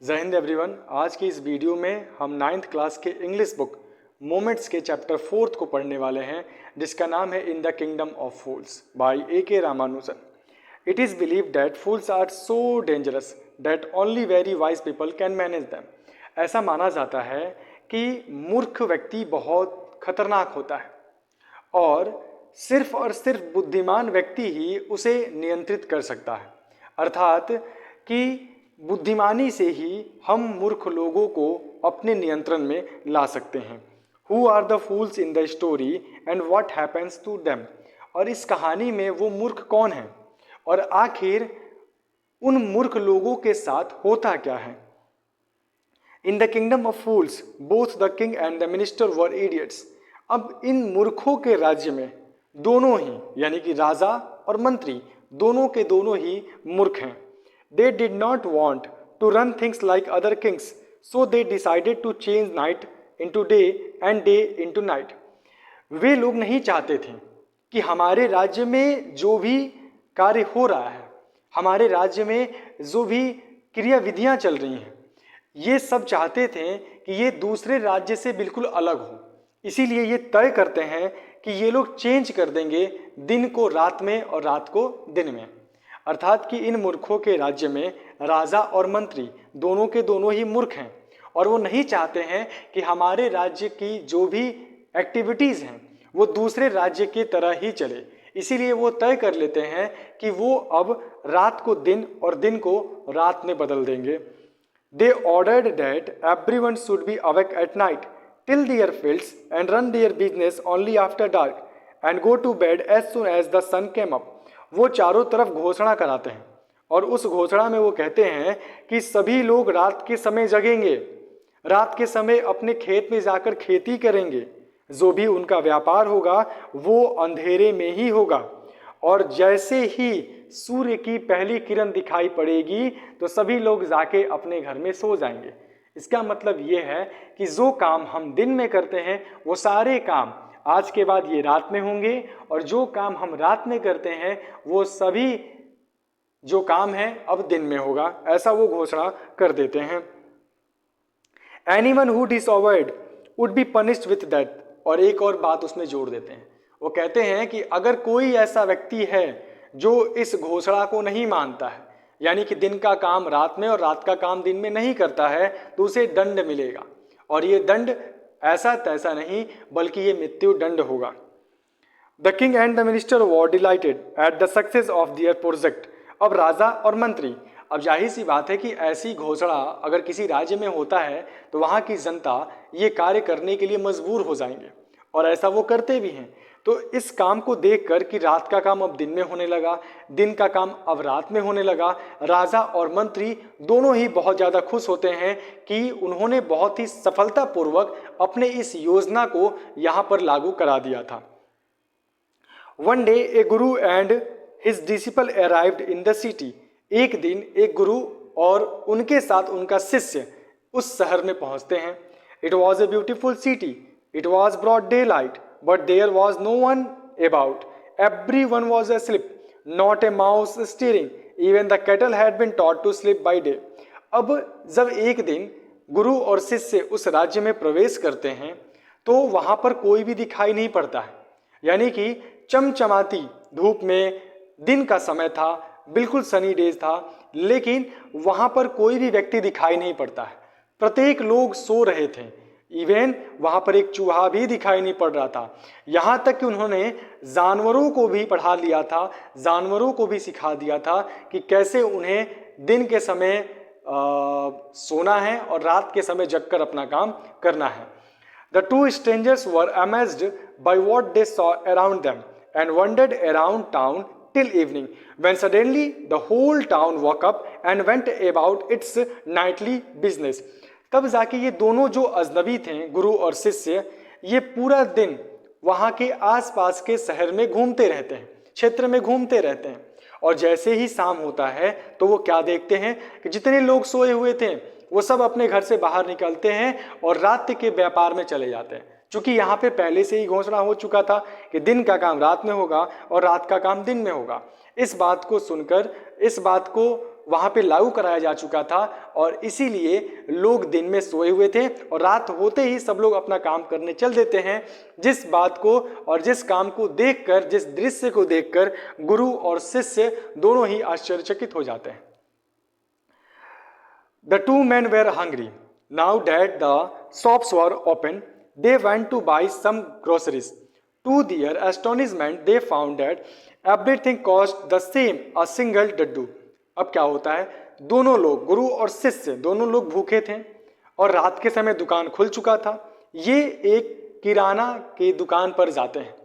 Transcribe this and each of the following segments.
जय हिंद एवरीवन। आज की इस वीडियो में हम 9th क्लास के इंग्लिश बुक मोमेंट्स के चैप्टर 4 को पढ़ने वाले हैं, जिसका नाम है in the kingdom of fools by A.K. Ramanujan. It is believe that fools are so dangerous that only very wise people can manage them. ऐसा माना जाता है कि मूर्ख व्यक्ति बहुत खतरनाक होता है और सिर्फ बुद्धिमान व्यक्ति ही उसे नियंत्रित कर सकता है। अर्थात कि बुद्धिमानी से ही हम मूर्ख लोगों को अपने नियंत्रण में ला सकते हैं। Who are the fools in the story and what happens to them. और इस कहानी में वो मूर्ख कौन है और आखिर उन मूर्ख लोगों के साथ होता क्या है। In the kingdom of fools both the king and the minister were idiots. अब इन मूर्खों के राज्य में दोनों ही यानी कि राजा और मंत्री दोनों के दोनों ही मूर्ख हैं। They did not want to run things like other kings, so they decided to change night into day and day into night. वे लोग नहीं चाहते थे कि हमारे राज्य में जो भी कार्य हो रहा है, हमारे राज्य में जो भी क्रिया विधियां चल रही हैं, ये सब चाहते थे कि ये दूसरे राज्य से बिल्कुल अलग हो। इसीलिए ये तय करते हैं कि ये लोग चेंज कर देंगे दिन को रात में और रात को दिन में। अर्थात कि इन मूर्खों के राज्य में राजा और मंत्री दोनों के दोनों ही मूर्ख हैं और वो नहीं चाहते हैं कि हमारे राज्य की जो भी एक्टिविटीज़ हैं वो दूसरे राज्य की तरह ही चले। इसीलिए वो तय कर लेते हैं कि वो अब रात को दिन और दिन को रात में बदल देंगे। They ordered that everyone should be awake at night till their fields and run their business only after dark and go to bed as soon as the sun came up. वो चारों तरफ घोषणा कराते हैं और उस घोषणा में वो कहते हैं कि सभी लोग रात के समय जगेंगे, रात के समय अपने खेत में जाकर खेती करेंगे, जो भी उनका व्यापार होगा वो अंधेरे में ही होगा और जैसे ही सूर्य की पहली किरण दिखाई पड़ेगी तो सभी लोग जाके अपने घर में सो जाएंगे। इसका मतलब ये है कि जो काम हम दिन में करते हैं वो सारे काम आज के बाद ये रात में होंगे और जो काम हम रात में करते हैं वो सभी जो काम है अब दिन में होगा। ऐसा वो घोषणा कर देते हैं। Anyone who disobeyed would be punished with death. और एक और बात उसमें जोड़ देते हैं, वो कहते हैं कि अगर कोई ऐसा व्यक्ति है जो इस घोषणा को नहीं मानता है, यानी कि दिन का काम रात में और रात का काम दिन में नहीं करता है, तो उसे दंड मिलेगा और ये दंड ऐसा तैसा नहीं बल्कि ये मृत्यु दंड होगा। The king and the minister were delighted at the success of their project. अब राजा और मंत्री, अब जाहिर सी बात है कि ऐसी घोषणा अगर किसी राज्य में होता है तो वहाँ की जनता ये कार्य करने के लिए मजबूर हो जाएंगे और ऐसा वो करते भी हैं। तो इस काम को देखकर कि रात का काम अब दिन में होने लगा, दिन का काम अब रात में होने लगा, राजा और मंत्री दोनों ही बहुत ज़्यादा खुश होते हैं कि उन्होंने बहुत ही सफलतापूर्वक अपने इस योजना को यहाँ पर लागू करा दिया था। One day A Guru and his disciple arrived in the city. एक दिन एक गुरु और उनके साथ उनका शिष्य उस शहर में पहुंचते हैं। It was a beautiful city, it was broad day light, but there was no one about. Everyone was asleep, not a mouse stirring. Even the cattle had been taught to sleep by day. अब जब एक दिन गुरु और शिष्य उस राज्य में प्रवेश करते हैं तो वहाँ पर कोई भी दिखाई नहीं पड़ता है, यानी कि चमचमाती धूप में दिन का समय था, बिल्कुल सनी डेज था, लेकिन वहाँ पर कोई भी व्यक्ति दिखाई नहीं पड़ता है। प्रत्येक लोग सो रहे थे, इवन वहाँ पर एक चूहा भी दिखाई नहीं पड़ रहा था। यहाँ तक कि उन्होंने जानवरों को भी पढ़ा लिया था, जानवरों को भी सिखा दिया था कि कैसे उन्हें दिन के समय सोना है और रात के समय जगकर अपना काम करना है। The two strangers were amazed by what they saw around them and wandered around town till evening when suddenly the whole town woke up and went about its nightly business. तब जाके ये दोनों जो अजनबी थे, गुरु और शिष्य, ये पूरा दिन वहाँ के आसपास के शहर में घूमते रहते हैं, क्षेत्र में घूमते रहते हैं और जैसे ही शाम होता है तो वो क्या देखते हैं कि जितने लोग सोए हुए थे वो सब अपने घर से बाहर निकलते हैं और रात के व्यापार में चले जाते हैं। चूंकि यहाँ पे पहले से ही घोषणा हो चुका था कि दिन का काम रात में होगा और रात का काम दिन में होगा। इस बात को सुनकर, इस बात को वहाँ पे लागू कराया जा चुका था और इसीलिए लोग दिन में सोए हुए थे और रात होते ही सब लोग अपना काम करने चल देते हैं। जिस बात को और जिस काम को देखकर, जिस दृश्य को देखकर गुरु और शिष्य दोनों ही आश्चर्यचकित हो जाते हैं। The two men were hungry. Now that the shops were open, they went to buy some groceries. To their astonishment, they found that everything cost the same, a single daddu. अब क्या होता है, दोनों लोग, गुरु और शिष्य दोनों लोग भूखे थे और रात के समय दुकान खुल चुका था। ये एक किराना की दुकान पर जाते हैं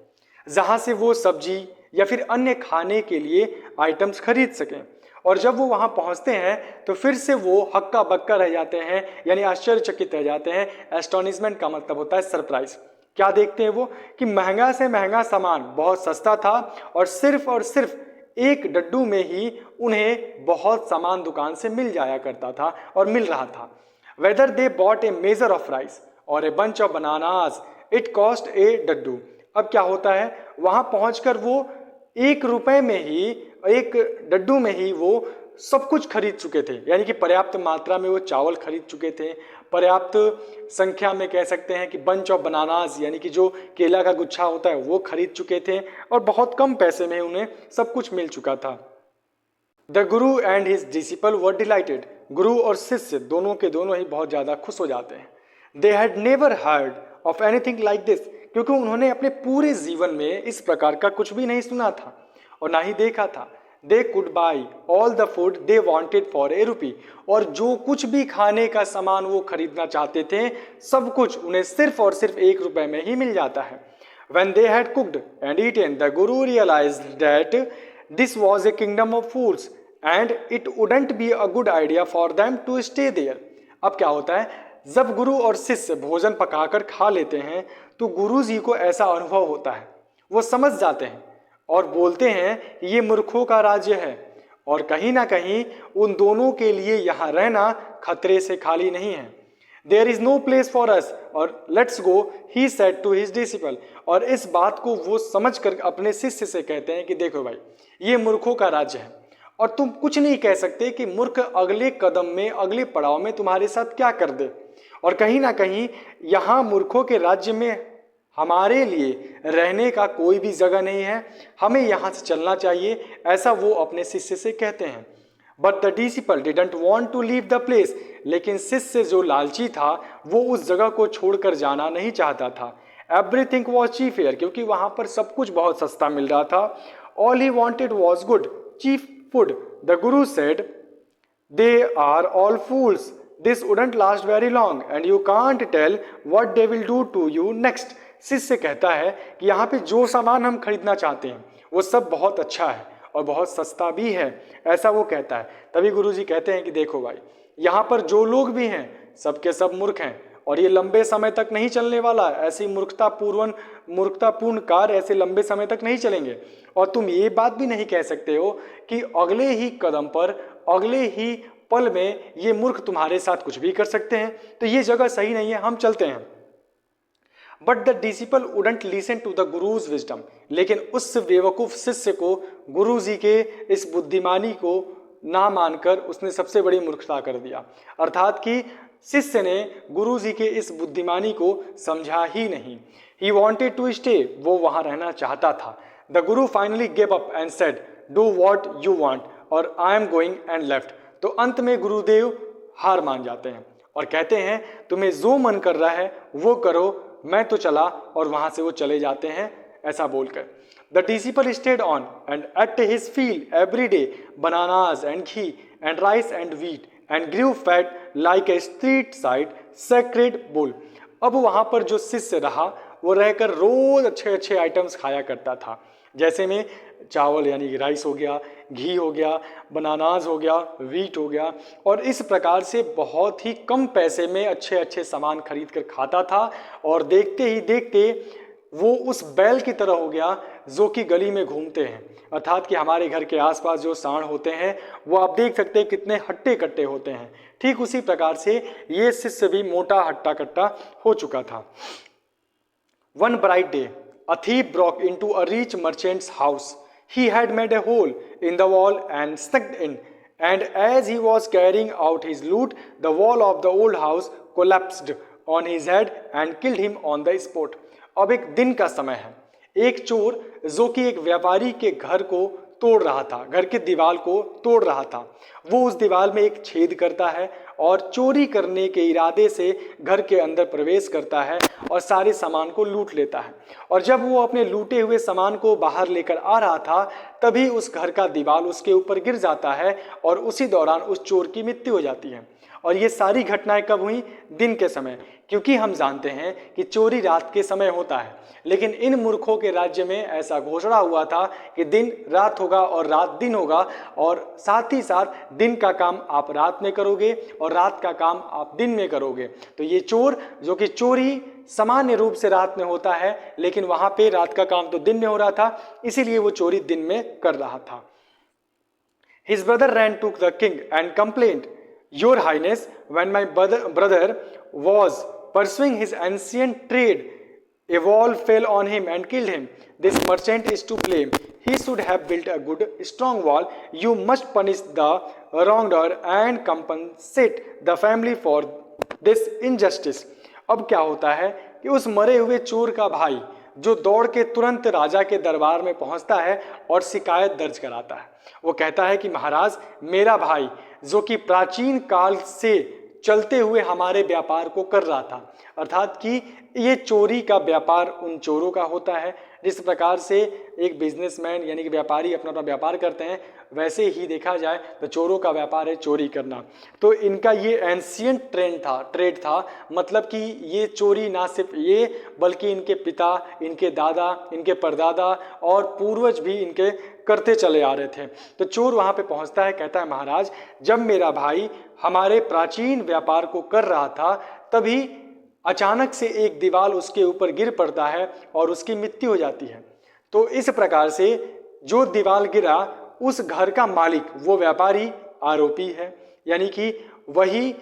जहाँ से वो सब्जी या फिर अन्य खाने के लिए आइटम्स खरीद सकें। और जब वो वहाँ पहुँचते हैं तो फिर से वो हक्का बक्का रह जाते हैं, यानी आश्चर्यचकित रह जाते हैं। एस्टोनिशमेंट का मतलब होता है सरप्राइज। क्या देखते हैं वो कि महंगा से महंगा सामान बहुत सस्ता था और सिर्फ एक डड्डू में ही उन्हें बहुत सामान दुकान से मिल जाया करता था और मिल रहा था। Whether they bought a measure of rice और a bunch of bananas, it cost a duddu. अब क्या होता है, वहाँ पहुँचकर वो 1 रुपए में ही, 1 डड्डू में ही वो सब कुछ खरीद चुके थे, यानी कि पर्याप्त मात्रा में वो चावल खरीद चुके थे, पर्याप्त संख्या में कह सकते हैं कि बंच ऑफ बनानास यानी कि जो केला का गुच्छा होता है वो खरीद चुके थे और बहुत कम पैसे में उन्हें सब कुछ मिल चुका था। The Guru and his disciple were dilated. गुरु और शिष्य दोनों के दोनों ही बहुत ज़्यादा खुश हो जाते हैं। They had never heard of anything like this, क्योंकि उन्होंने अपने पूरे जीवन में इस प्रकार का कुछ भी नहीं सुना था और ना ही देखा था। They could buy all the food they wanted for a rupee, और जो कुछ भी खाने का सामान वो खरीदना चाहते थे सब कुछ उन्हें सिर्फ और सिर्फ 1 रुपए में ही मिल जाता है। When they had cooked and eaten, the Guru realized that this was a kingdom of fools and it wouldn't be a good idea for them to stay there. अब क्या होता है, जब गुरु और शिष्य भोजन पकाकर खा लेते हैं तो गुरु जी को ऐसा अनुभव होता है, वो समझ जाते हैं और बोलते हैं ये मूर्खों का राज्य है और कहीं ना कहीं उन दोनों के लिए यहाँ रहना खतरे से खाली नहीं है। There is no place for us और let's go, he said to his disciple। और इस बात को वो समझ कर अपने शिष्य से कहते हैं कि देखो भाई, ये मूर्खों का राज्य है और तुम कुछ नहीं कह सकते कि मूर्ख अगले कदम में, अगले पड़ाव में तुम्हारे साथ क्या कर दे। और कहीं ना कहीं यहाँ मूर्खों के राज्य में हमारे लिए रहने का कोई भी जगह नहीं है, हमें यहाँ से चलना चाहिए, ऐसा वो अपने शिष्य से कहते हैं। But the disciple didn't want to leave the place, लेकिन शिष्य जो लालची था वो उस जगह को छोड़कर जाना नहीं चाहता था। एवरीथिंग वॉज चीप हियर, क्योंकि वहाँ पर सब कुछ बहुत सस्ता मिल रहा था। All he wanted was good cheap food. The guru said they are all fools, this wouldn't last very long and you can't tell what they will do to you next. शिष्य कहता है कि यहाँ पे जो सामान हम खरीदना चाहते हैं वो सब बहुत अच्छा है और बहुत सस्ता भी है, ऐसा वो कहता है। तभी गुरुजी कहते हैं कि देखो भाई, यहाँ पर जो लोग भी हैं सबके सब मूर्ख हैं और ये लंबे समय तक नहीं चलने वाला। ऐसी मूर्खतापूर्ण कार्य ऐसे लंबे समय तक नहीं चलेंगे। और तुम ये बात भी नहीं कह सकते हो कि अगले ही कदम पर, अगले ही पल में ये मूर्ख तुम्हारे साथ कुछ भी कर सकते हैं, तो ये जगह सही नहीं है, हम चलते हैं। But the disciple wouldn't listen to the guru's wisdom, लेकिन उस बेवकूफ शिष्य को गुरु जी के इस बुद्धिमानी को ना मानकर उसने सबसे बड़ी मूर्खता कर दिया। अर्थात कि शिष्य ने गुरु जी के इस बुद्धिमानी को समझा ही नहीं। ही वॉन्टेड टू स्टे, वो वहाँ रहना चाहता था। The guru finally give up and said do what you want और I am going and left. तो अंत में गुरुदेव हार मान जाते हैं और कहते हैं तुम्हें जो मन कर रहा है वो करो, मैं तो चला, और वहाँ से वो चले जाते हैं ऐसा बोलकर। The disciple stayed on and at his field every day bananas and ghee and rice and wheat and Guru fat like a street side sacred bull. अब वहाँ पर जो शिष्य रहा वो रहकर रोज अच्छे अच्छे आइटम्स खाया करता था, जैसे में चावल यानी कि राइस हो गया, घी हो गया, बनानास हो गया, व्हीट हो गया, और इस प्रकार से बहुत ही कम पैसे में अच्छे अच्छे सामान खरीद कर खाता था। और देखते ही देखते वो उस बैल की तरह हो गया जो कि गली में घूमते हैं। अर्थात कि हमारे घर के आसपास जो सांड होते हैं वो आप देख सकते हैं कितने हट्टे कट्टे होते हैं, ठीक उसी प्रकार से ये शिष्य भी मोटा हट्टा कट्टा हो चुका था। One bright day, a thief broke into a rich merchant's house. He had made a hole in the wall and snuck in and as he was carrying out his loot, the wall of the old house collapsed on his head and killed him on the spot. अब एक दिन का समय है, एक चोर जो कि एक व्यापारी के घर को तोड़ रहा था, घर की दीवार को तोड़ रहा था, वो उस दीवार में एक छेद करता है और चोरी करने के इरादे से घर के अंदर प्रवेश करता है और सारे सामान को लूट लेता है। और जब वो अपने लूटे हुए सामान को बाहर लेकर आ रहा था, तभी उस घर का दीवार उसके ऊपर गिर जाता है और उसी दौरान उस चोर की मृत्यु हो जाती है। और ये सारी घटनाएं कब हुई? दिन के समय, क्योंकि हम जानते हैं कि चोरी रात के समय होता है। लेकिन इन मूर्खों के राज्य में ऐसा घोषणा हुआ था कि दिन रात होगा और रात दिन होगा, और साथ ही साथ दिन का काम आप रात में करोगे और रात का काम आप दिन में करोगे। तो ये चोर, जो कि चोरी सामान्य रूप से रात में होता है, लेकिन वहां पे रात का काम तो दिन में हो रहा था, इसीलिए वो चोरी दिन में कर रहा था। His brother ran to the king and complained, Your Highness, when my brother was pursuing his ancient trade, a wall fell on him and killed him. This merchant is to blame. He should have built a good, strong wall. You must punish the wrongdoer and compensate the family for this injustice. अब क्या होता है कि उस मरे हुए चोर का भाई जो दौड़ के तुरंत राजा के दरबार में पहुंचता है और शिकायत दर्ज कराता है। वो कहता है कि महाराज, मेरा भाई जो कि प्राचीन काल से चलते हुए हमारे व्यापार को कर रहा था, अर्थात कि ये चोरी का व्यापार उन चोरों का होता है जिस प्रकार से एक बिजनेसमैन यानी कि व्यापारी अपना अपना व्यापार करते हैं, वैसे ही देखा जाए तो चोरों का व्यापार है चोरी करना। तो इनका ये एंशियंट ट्रेड था, मतलब कि ये चोरी ना सिर्फ ये बल्कि इनके पिता, इनके दादा, इनके परदादा और पूर्वज भी इनके करते चले आ रहे थे। तो चोर वहाँ पे पहुँचता है, कहता है महाराज, जब मेरा भाई हमारे प्राचीन व्यापार को कर रहा था, तभी अचानक से एक दीवार उसके ऊपर गिर पड़ता है और उसकी मृत्यु हो जाती है। तो इस प्रकार से जो दीवार गिरा, उस घर का मालिक वो व्यापारी आरोपी है, यानी कि वही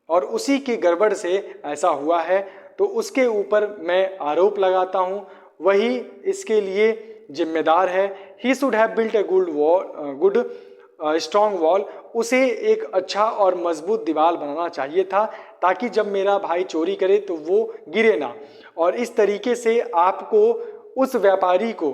और उसी की गड़बड़ से ऐसा हुआ है, तो उसके ऊपर मैं आरोप लगाता हूँ, वही इसके लिए जिम्मेदार है। He should have built a good strong wall. उसे एक अच्छा और मजबूत दीवार बनाना चाहिए था ताकि जब मेरा भाई चोरी करे तो वो गिरे ना। और इस तरीके से आपको उस व्यापारी को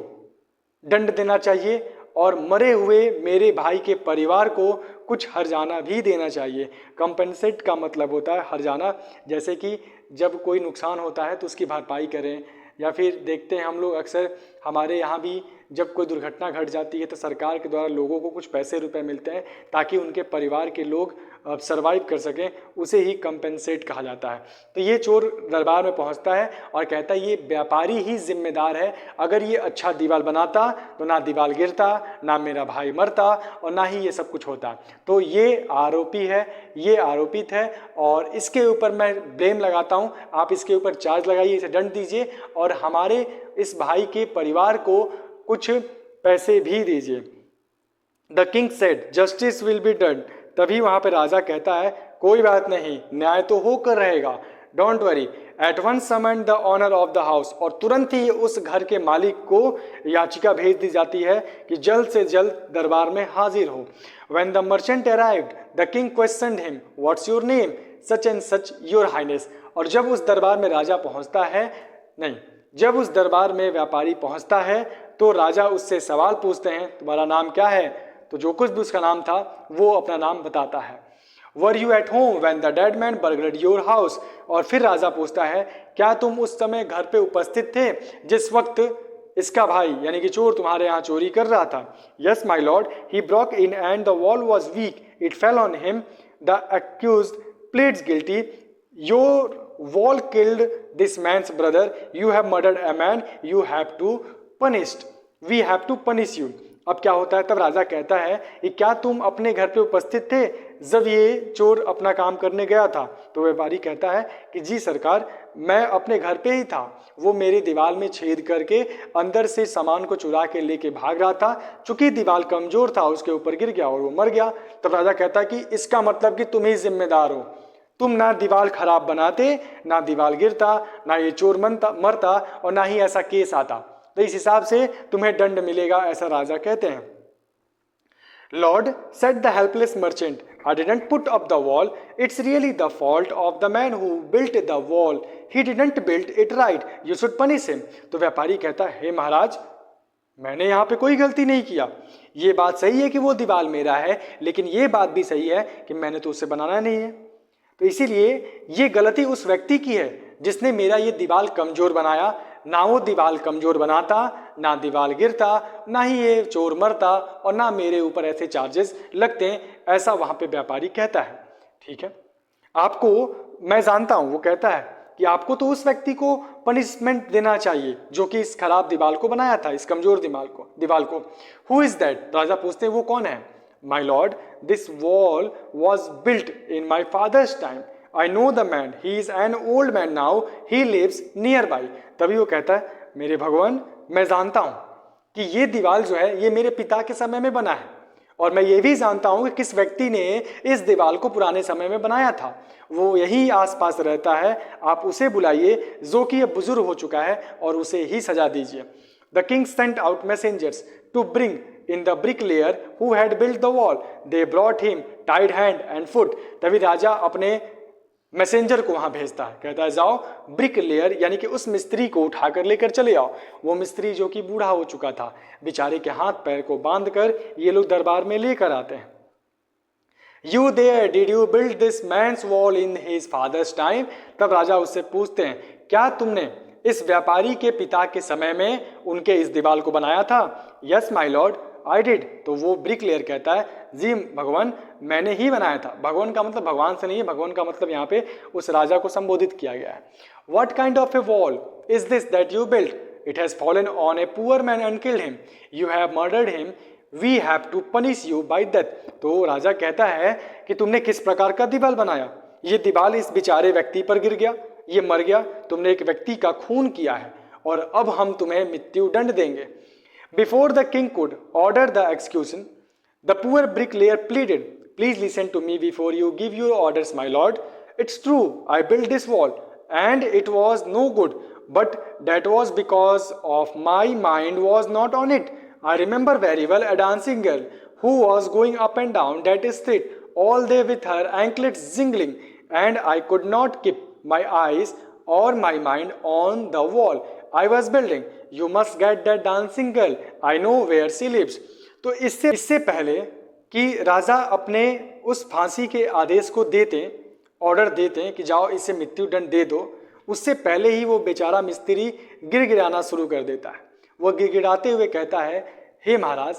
दंड देना चाहिए और मरे हुए मेरे भाई के परिवार को कुछ हर्जाना भी देना चाहिए। कंपनसेट का मतलब होता है हर्जाना, जैसे कि जब कोई नुकसान होता है तो उसकी भरपाई करें, या फिर देखते हैं हम लोग अक्सर हमारे यहाँ भी जब कोई दुर्घटना घट जाती है तो सरकार के द्वारा लोगों को कुछ पैसे रुपए मिलते हैं ताकि उनके परिवार के लोग सरवाइव कर सकें, उसे ही कंपेंसेट कहा जाता है। तो ये चोर दरबार में पहुंचता है और कहता है ये व्यापारी ही जिम्मेदार है, अगर ये अच्छा दीवार बनाता तो ना दीवार गिरता, ना मेरा भाई मरता और ना ही ये सब कुछ होता। तो ये आरोपी है, ये आरोपित है और इसके ऊपर मैं ब्लेम लगाता हूँ, आप इसके ऊपर चार्ज लगाइए, इसे दंड दीजिए और हमारे इस भाई के परिवार को कुछ पैसे भी दीजिए। The king said justice will be done. तभी वहां पे राजा कहता है कोई बात नहीं, न्याय तो होकर रहेगा, don't worry. At once summon the owner of the house. और तुरंत ही उस घर के मालिक को याचिका भेज दी जाती है कि जल्द से जल्द दरबार में हाजिर हो। When the merchant arrived the king questioned him what's your name, such and such your highness. और जब उस दरबार में राजा पहुंचता है, नहीं, जब उस दरबार में व्यापारी पहुंचता है तो राजा उससे सवाल पूछते हैं तुम्हारा नाम क्या है। तो जो कुछ भी उसका नाम था वो अपना नाम बताता है। Were you at home when the dead man burgled your house. और फिर राजा पूछता है क्या तुम उस समय घर पे उपस्थित थे जिस वक्त इसका भाई यानी कि चोर तुम्हारे यहाँ चोरी कर रहा था। Yes my lord, he broke in and the wall was weak, it fell on him, the accused pleads guilty, your wall killed this man's brother, you have murdered a man, you have to punished, we have to punish you। अब क्या होता है, तब राजा कहता है कि क्या तुम अपने घर पे उपस्थित थे जब ये चोर अपना काम करने गया था। तो व्यापारी कहता है कि जी सरकार, मैं अपने घर पे ही था, वो मेरी दीवार में छेद करके अंदर से सामान को चुरा के लेके भाग रहा था, चूंकि दीवार कमजोर था उसके ऊपर गिर गया और वो मर गया। तब राजा कहता है कि इसका मतलब कि तुम ही जिम्मेदार हो, तुम ना दीवार खराब बनाते, ना दीवार गिरता, ना ये चोर मरता और ना ही ऐसा केस आता, तो इस हिसाब से तुम्हें दंड मिलेगा, ऐसा राजा कहते हैं। Lord, said the helpless merchant, I didn't put up the wall. It's really the fault of the man who built the wall. He didn't build it right. You should punish him. तो व्यापारी कहता है, हे महाराज, मैंने यहाँ पे कोई गलती नहीं किया. ये बात सही है कि वो दीवार मेरा है, लेकिन ये बात भी सही है कि मैंने तो उसे बनाना नहीं है. तो इसीलिए ये गलती उस व्यक्ति की है जिसने मेरा ये दीवार कमजोर बनाया. ना वो दीवार कमजोर बनाता, ना दीवार गिरता, ना ही ये चोर मरता, और ना मेरे ऊपर ऐसे चार्जेस लगते हैं. ऐसा वहां पे व्यापारी कहता है. ठीक है, आपको, मैं जानता हूं, वो कहता है कि आपको तो उस व्यक्ति को पनिशमेंट देना चाहिए जो कि इस खराब दीवार को बनाया था, इस कमजोर दीवार को. Who is that? राजा पूछते हैं, वो कौन है? My lord, this wall was built in my father's time. I know the man. He is an old man now. He lives nearby. तभी वो कहता है, मेरे भगवान, मैं जानता हूं कि ये दीवार जो है ये मेरे पिता के समय में बना है, और मैं ये भी जानता हूं कि किस व्यक्ति ने इस दीवार को पुराने समय में बनाया था. वो यही आसपास रहता है. आप उसे बुलाइए जो कि अब बुजुर्ग हो चुका है, और उसे ही सजा दीजिए. The king sent out messengers to bring in the bricklayer who had built the wall. They brought him tied hand and foot. तभी राजा अपने मैसेंजर को वहां भेजता है, कहता है जाओ ब्रिक लेयर यानी कि उस मिस्त्री को उठाकर लेकर चले आओ. वो मिस्त्री जो कि बूढ़ा हो चुका था, बेचारे के हाथ पैर को बांधकर ये लोग दरबार में लेकर आते हैं. You there, did you build this man's wall in his father's time? तब राजा उससे पूछते हैं, क्या तुमने इस व्यापारी के पिता के समय में उनके इस दीवार को बनाया था? Yes my lord, I did. तो वो ब्रिकलेयर कहता है, जी भगवान, मैंने ही बनाया था. भगवान का मतलब भगवान से नहीं है, भगवान का मतलब यहाँ पे उस राजा को संबोधित किया गया है. What kind of a wall is this that you built? It has fallen on a poor man and killed him. You have murdered him. We have to punish you by death. तो राजा कहता है कि तुमने किस प्रकार का दीवार बनाया? ये दीवार इस बेचारे व्यक्ति पर गिर गया, ये मर गया. तुमने एक व्यक्ति का खून किया है, और अब हम तुम्हें मृत्यु दंड देंगे. Before the king could order the execution, the poor bricklayer pleaded, please listen to me before you give your orders, my lord. It's true, I built this wall, and it was no good, but that was because of my mind was not on it. I remember very well a dancing girl who was going up and down that street all day with her anklets jingling, and I could not keep my eyes or my mind on the wall I was building. You must get that dancing girl. I know where she lives. तो इससे पहले कि राजा अपने उस फांसी के आदेश को order देते हैं कि जाओ इसे मृत्यु दंड दे दो, उससे पहले ही वो बेचारा मिस्त्री गिड़गिड़ाना शुरू कर देता है. वो गिड़गिड़ाते हुए कहता है, हे महाराज,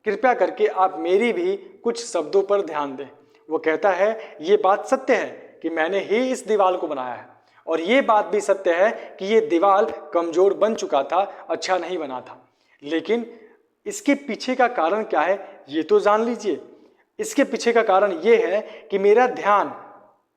कृपया करके आप मेरी भी कुछ शब्दों पर ध्यान दें. वो कहता है, ये बात सत्य है कि मैंने ही इस दीवार को बनाया है, और ये बात भी सत्य है कि ये दीवार कमजोर बन चुका था, अच्छा नहीं बना था. लेकिन इसके पीछे का कारण क्या है ये तो जान लीजिए. इसके पीछे का कारण ये है कि मेरा ध्यान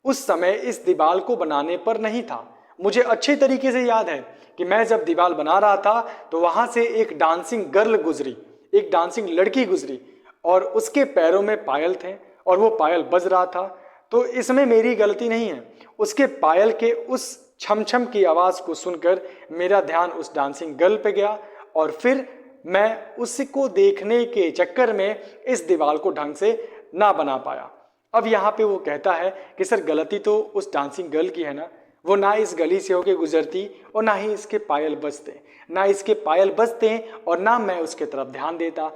उस समय इस दीवार को बनाने पर नहीं था. मुझे अच्छे तरीके से याद है कि मैं जब दीवार बना रहा था तो वहां से एक डांसिंग गर्ल गुजरी, एक डांसिंग लड़की गुजरी, और उसके पैरों में पायल थे और वो पायल बज रहा था. तो इसमें मेरी गलती नहीं है. उसके पायल के उस छम छम की आवाज़ को सुनकर मेरा ध्यान उस डांसिंग गर्ल पे गया, और फिर मैं उसको देखने के चक्कर में इस दीवार को ढंग से ना बना पाया. अब यहाँ पे वो कहता है कि सर गलती तो उस डांसिंग गर्ल की है ना, वो ना इस गली से होके गुजरती और ना ही इसके पायल बजते, ना इसके पायल बजते और ना मैं उसके तरफ ध्यान देता,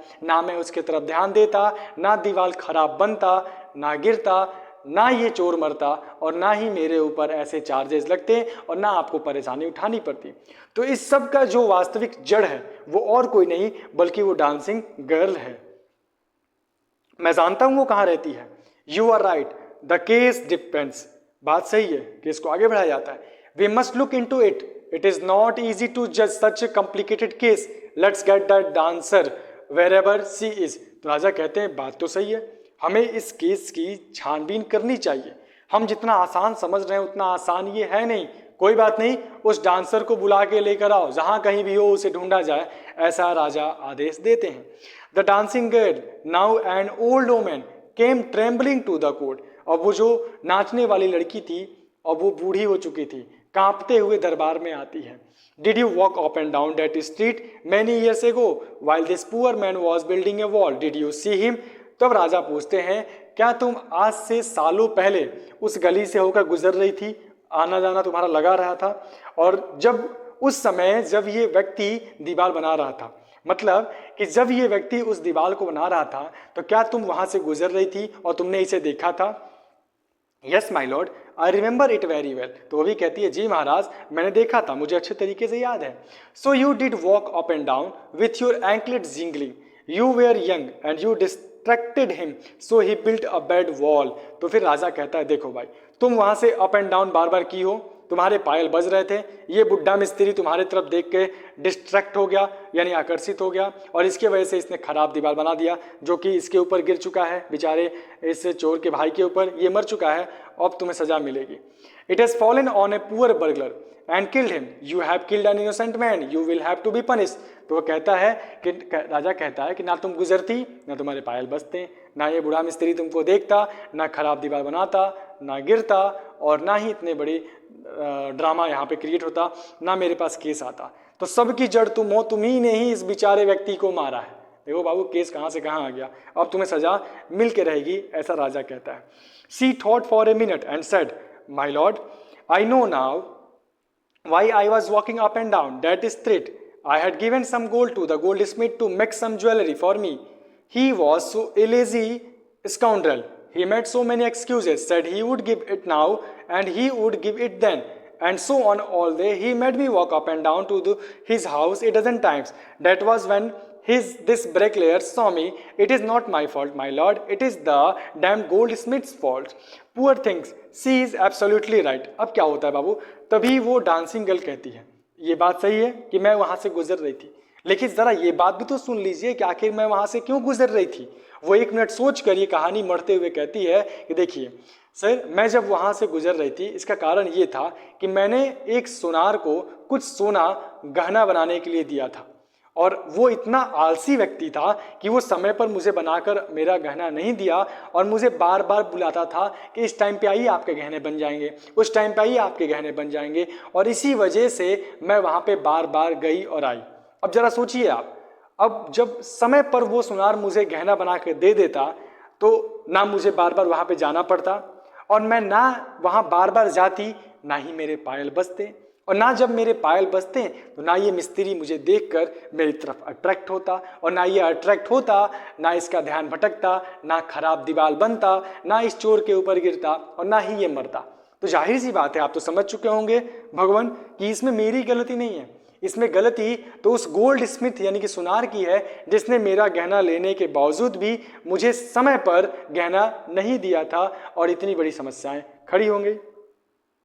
ना दीवार खराब बनता, ना गिरता, ना ये चोर मरता, और ना ही मेरे ऊपर ऐसे चार्जेस लगते और ना आपको परेशानी उठानी पड़ती. तो इस सब का जो वास्तविक जड़ है वो और कोई नहीं बल्कि वो डांसिंग गर्ल है. मैं जानता हूं वो कहाँ रहती है. You are right, the case depends. बात सही है, केस को आगे बढ़ाया जाता है. We must look into it. It is not easy to जज such a complicated case. Let's get that dancer wherever she is. तो राजा कहते हैं बात तो सही है, हमें इस केस की छानबीन करनी चाहिए. हम जितना आसान समझ रहे हैं उतना आसान ये है नहीं. कोई बात नहीं, उस डांसर को बुला के लेकर आओ, जहां कहीं भी हो उसे ढूंढा जाए, ऐसा राजा आदेश देते हैं. The dancing girl now an old woman came trembling to the court. और वो जो नाचने वाली लड़की थी और वो बूढ़ी हो चुकी थी, कांपते हुए दरबार में आती है. Did you walk up and down that street many years ago while this poor man was building a wall? Did you see him? तो अब राजा पूछते हैं, क्या तुम आज से सालों पहले उस गली से होकर गुजर रही थी, आना जाना तुम्हारा लगा रहा था, और जब उस समय जब ये व्यक्ति दीवार बना रहा था, मतलब कि जब ये व्यक्ति उस दीवार को बना रहा था तो क्या तुम वहां से गुजर रही थी और तुमने इसे देखा था? Yes my lord, I remember it very well. तो वो भी कहती है, जी महाराज मैंने देखा था, मुझे अच्छे तरीके से याद है। So you did walk up and down with your anklet jingling, you were young and you distracted him so he built a bad wall. तो फिर राजा कहता है, देखो भाई, तुम वहां से अप एंड डाउन बार बार की हो, तुम्हारे पायल बज रहे थे, ये बुढ़ा मिस्त्री तुम्हारे तरफ देख के डिस्ट्रैक्ट हो गया, यानी आकर्षित हो गया, और इसके वजह से इसने खराब दीवार बना दिया जो कि इसके ऊपर गिर चुका है, बेचारे इस चोर के भाई के ऊपर, ये मर चुका है, अब तुम्हें सजा मिलेगी। It has fallen on a poor burglar and killed him, you have killed an innocent man, you will have to be punish. तो वो कहता है कि राजा कहता है कि ना तुम गुजरती, ना तुम्हारे पायल बजते, ना ये बूढ़ा मिस्त्री तुमको देखता, ना खराब दीवार बनाता, ना गिरता, और ना ही इतने बड़ी ड्रामा यहाँ पे क्रिएट होता, ना मेरे पास केस आता। तो सबकी जड़ तुम हो, तुम्ही ने ही इस बेचारे व्यक्ति को मारा है। देखो बाबू, केस कहाँ से कहाँ आ गया, अब तुम्हें सजा मिल के रहेगी, ऐसा राजा कहता है। She thought for a minute and said, my lord, I know now why I was walking up and down that street. I had given some gold to the goldsmith to make some jewelry for me. He was so a lazy scoundrel. He made so many excuses, said he would give it now and he would give it then, and so on all day. He made me walk up and down to his house a dozen times. That was when this bricklayer saw me. It is not my fault, my lord. It is the damn goldsmith's fault. Poor things. She is absolutely right. अब क्या होता है बाबू, तभी वो dancing girl कहती है, ये बात सही है कि मैं वहां से गुजर रही थी, लेकिन जरा ये बात भी तो सुन लीजिए कि आखिर मैं वहां से क्यों गुजर रही थी। वो एक मिनट सोच कर ये कहानी मरते हुए कहती है कि देखिए सर, मैं जब वहां से गुजर रही थी, इसका कारण ये था कि मैंने एक सुनार को कुछ सोना गहना बनाने के लिए दिया था, और वो इतना आलसी व्यक्ति था कि वो समय पर मुझे बनाकर मेरा गहना नहीं दिया, और मुझे बार बार बुलाता था कि इस टाइम पे आइए आपके गहने बन जाएंगे, उस टाइम पे आइए आपके गहने बन जाएंगे, और इसी वजह से मैं वहाँ पे बार बार गई और आई। अब जरा सोचिए आप, अब जब समय पर वो सुनार मुझे गहना बना के दे देता तो ना मुझे बार बार वहाँ पे जाना पड़ता, और मैं ना वहाँ बार बार जाती, ना ही मेरे पायल बजते, और ना जब मेरे पायल बजते तो ना ये मिस्त्री मुझे देखकर मेरी तरफ अट्रैक्ट होता, और ना ये अट्रैक्ट होता, ना इसका ध्यान भटकता, ना खराब दीवार बनता, ना इस चोर के ऊपर गिरता, और ना ही ये मरता। तो जाहिर सी बात है, आप तो समझ चुके होंगे भगवान कि इसमें मेरी गलती नहीं है, इसमें गलती तो उस गोल्ड स्मिथ यानी कि सुनार की है, जिसने मेरा गहना लेने के बावजूद भी मुझे समय पर गहना नहीं दिया था, और इतनी बड़ी समस्याएं खड़ी होंगी।